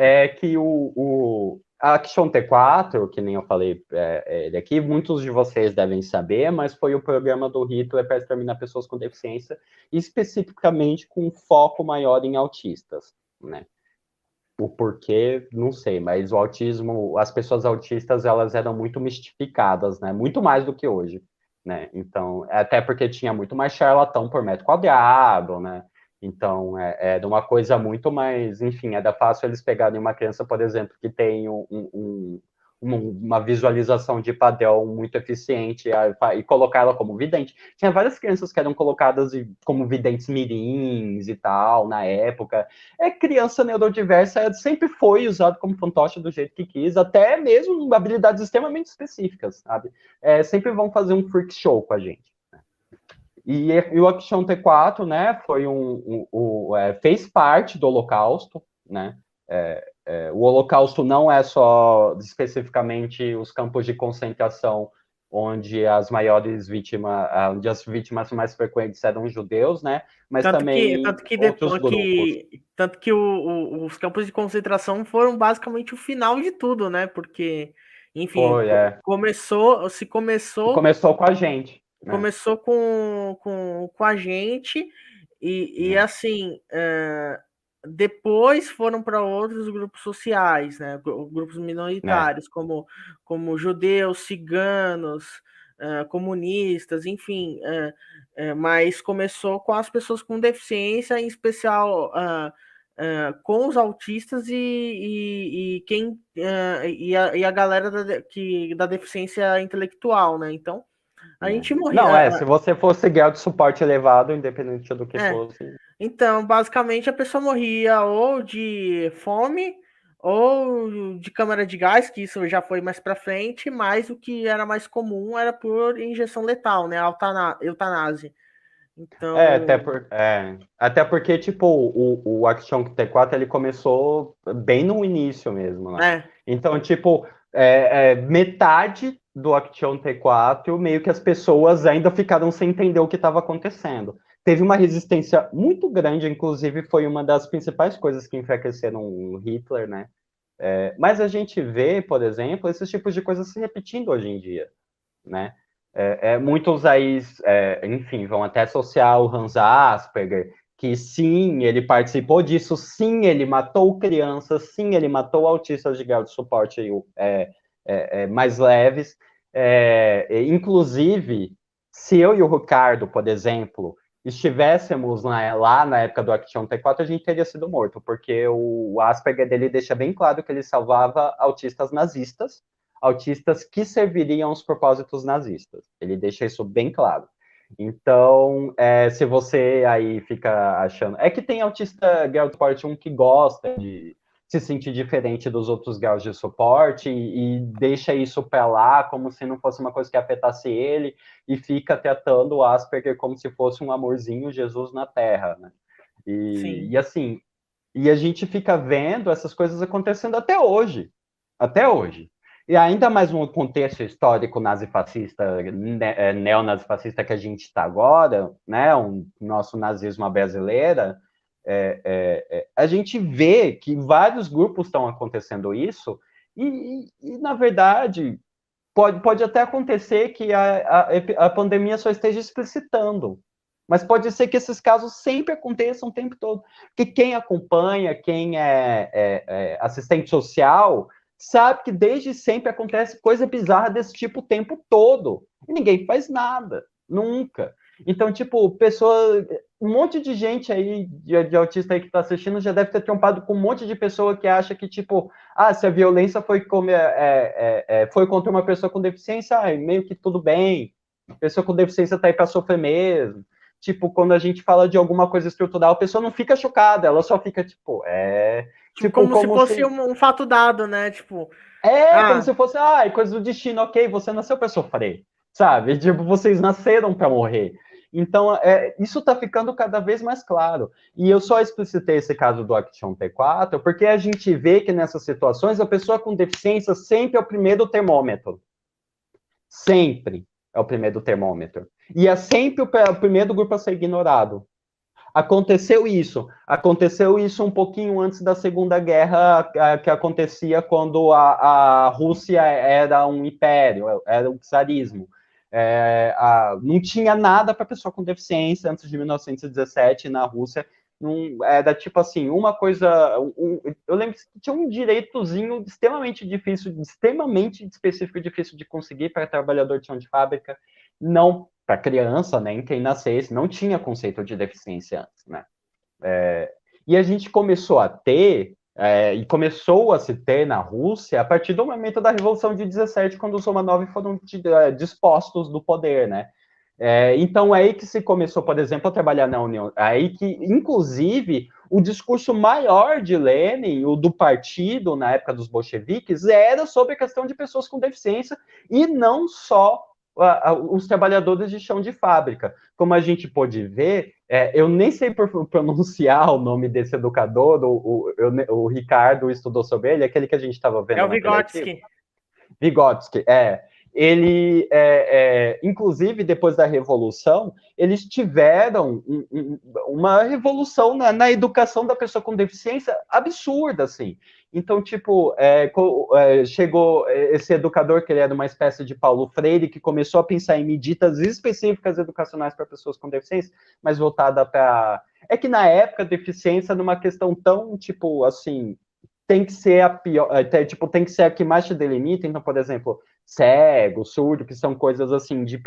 é que a Action T4, que nem eu falei ele aqui, muitos de vocês devem saber, mas foi o programa do Hitler para exterminar pessoas com deficiência, especificamente com foco maior em autistas, né? O porquê, não sei, mas o autismo, as pessoas autistas, elas eram muito mistificadas, né? Muito mais do que hoje, né? Então, até porque tinha muito mais charlatão por metro quadrado, né? Então, era uma coisa muito mais, enfim, era fácil eles pegarem uma criança, por exemplo, que tem uma visualização de padrão muito eficiente e colocar ela como vidente. Tinha várias crianças que eram colocadas como videntes mirins e tal, na época. Criança neurodiversa sempre foi usado como fantoche do jeito que quis, até mesmo habilidades extremamente específicas, sabe? Sempre vão fazer um freak show com a gente. E o Action T4, né, foi fez parte do Holocausto, né? O Holocausto não é só especificamente os campos de concentração onde as maiores vítimas, onde as vítimas mais frequentes eram os judeus, né? Mas Tanto que, também tanto que, outros depois grupos. que, tanto que os campos de concentração foram basicamente o final de tudo, né? Porque, enfim, Foi, começou com a gente, né? começou com a gente e É, assim, depois foram para outros grupos sociais, né? Grupos né? minoritários, como judeus, ciganos, comunistas, enfim, mas começou com as pessoas com deficiência, em especial com os autistas e quem e a galera da deficiência intelectual, né? Então a gente Não, morria. se você fosse guia de suporte elevado, independente do que É. fosse. Então, basicamente, a pessoa morria ou de fome ou de câmara de gás, que isso já foi mais para frente, mas o que era mais comum era por injeção letal, né? Eutanásia. Então, Até porque, tipo, o Action T4 ele começou bem no início mesmo, né? é, Então, tipo, metade do Action T4, meio que as pessoas ainda ficaram sem entender o que estava acontecendo. Teve uma resistência muito grande, inclusive foi uma das principais coisas que enfraqueceram o Hitler, né? Mas a gente vê, por exemplo, esses tipos de coisas se repetindo hoje em dia, né? Muitos aí, enfim, vão até associar o Hans Asperger, que sim, ele participou disso, sim, ele matou crianças, sim, ele matou autistas de grau de suporte mais leves. Inclusive, se eu e o Ricardo, por exemplo, estivéssemos lá na época do Action T4, a gente teria sido morto, porque o Asperger dele deixa bem claro que ele salvava autistas nazistas, autistas que serviriam aos propósitos nazistas. Ele deixa isso bem claro. Então, se você aí fica achando... É que tem autista grau de suporte 1 que gosta de se sentir diferente dos outros graus de suporte e deixa isso para lá como se não fosse uma coisa que afetasse ele e fica tratando o Asperger como se fosse um amorzinho Jesus na Terra, né? sim. E assim, e a gente fica vendo essas coisas acontecendo até hoje. Até hoje. E ainda mais no contexto histórico nazifascista, neonazifascista que a gente está agora, né, nosso nazismo brasileira, a gente vê que vários grupos estão acontecendo isso, na verdade, pode até acontecer que a pandemia só esteja explicitando, mas pode ser que esses casos sempre aconteçam o tempo todo. Porque quem acompanha, quem é assistente social, sabe que desde sempre acontece coisa bizarra desse tipo o tempo todo. E ninguém faz nada, nunca. Então, tipo, um monte de gente aí, de autista aí que tá assistindo, já deve ter trompado com um monte de pessoa que acha que, tipo, se a violência foi contra uma pessoa com deficiência, meio que tudo bem. A pessoa com deficiência tá aí para sofrer mesmo. Tipo, quando a gente fala de alguma coisa estrutural, a pessoa não fica chocada, ela só fica, tipo, Tipo, tipo, como se como fosse se. um fato dado, né? Tipo, Como ah, se fosse, coisa do destino, ok, você nasceu para sofrer, sabe? Tipo, vocês nasceram para morrer. Então, isso está ficando cada vez mais claro. E eu só explicitei esse caso do Action T4 porque a gente vê que nessas situações a pessoa com deficiência sempre é o primeiro termômetro. Sempre é o primeiro termômetro. E é sempre o primeiro grupo a ser ignorado. Aconteceu isso um pouquinho antes da Segunda Guerra, que acontecia quando a Rússia era um império, era um czarismo. Não tinha nada para pessoa com deficiência antes de 1917 na Rússia. Não, era tipo assim, uma coisa. Eu lembro que tinha um direitozinho extremamente difícil, extremamente específico e difícil de conseguir para trabalhador de chão de fábrica, não para criança, né, em quem nascesse, não tinha conceito de deficiência antes, né? E a gente começou a ter, e começou a se ter na Rússia a partir do momento da Revolução de 17, quando os Romanov foram dispostos do poder, né? Então, é aí que se começou, por exemplo, a trabalhar na União. Aí que, inclusive, o discurso maior de Lenin, o do partido, na época dos bolcheviques, era sobre a questão de pessoas com deficiência, e não só os trabalhadores de chão de fábrica. Como a gente pôde ver, eu nem sei pronunciar o nome desse educador, o Ricardo estudou sobre ele, aquele que a gente estava vendo É o naquele artigo. Vygotsky. Vygotsky, ele, inclusive, depois da Revolução, eles tiveram uma revolução na educação da pessoa com deficiência absurda, assim. Então, tipo, chegou esse educador, que ele era uma espécie de Paulo Freire, que começou a pensar em medidas específicas educacionais para pessoas com deficiência, mas voltada para... É que, na época, a deficiência era uma questão tão, tipo, assim, tem que ser a pior, tem que ser a que mais te delimita. Então, por exemplo, cego, surdo, que são coisas assim de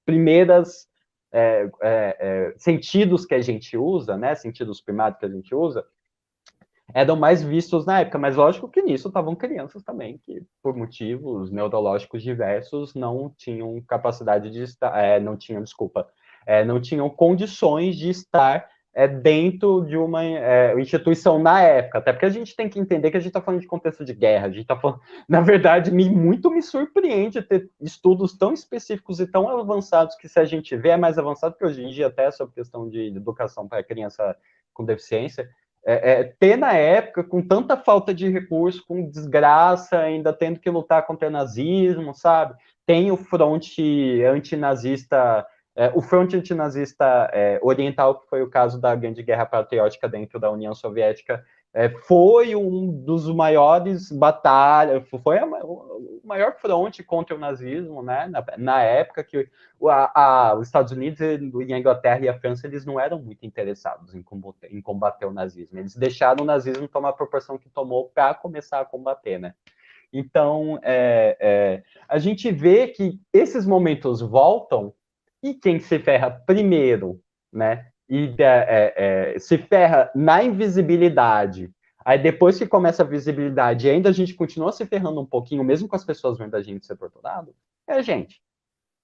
primeiras sentidos que a gente usa, né? Sentidos primários que a gente usa, eram mais vistos na época. Mas lógico que nisso estavam crianças também, que por motivos neurológicos diversos não tinham capacidade de estar, não tinham, desculpa, não tinham condições de estar dentro de uma instituição na época, até porque a gente tem que entender que a gente está falando de contexto de guerra, a gente está falando, na verdade, muito me surpreende ter estudos tão específicos e tão avançados, que se a gente vê é mais avançado que hoje em dia, até sobre questão de educação para criança com deficiência, ter na época, com tanta falta de recurso, com desgraça, ainda tendo que lutar contra o nazismo, sabe? Tem o fronte antinazista, o fronte antinazista oriental, que foi o caso da Grande Guerra Patriótica dentro da União Soviética, foi um dos maiores batalhas, foi o maior fronte contra o nazismo, né? Na época que os Estados Unidos, e a Inglaterra e a França, eles não eram muito interessados em combater o nazismo. Eles deixaram o nazismo tomar a proporção que tomou para começar a combater, né? Então, a gente vê que esses momentos voltam, e quem se ferra primeiro, né? E se ferra na invisibilidade. Aí depois que começa a visibilidade, e ainda a gente continua se ferrando um pouquinho, mesmo com as pessoas vendo a gente ser torturado, é a gente.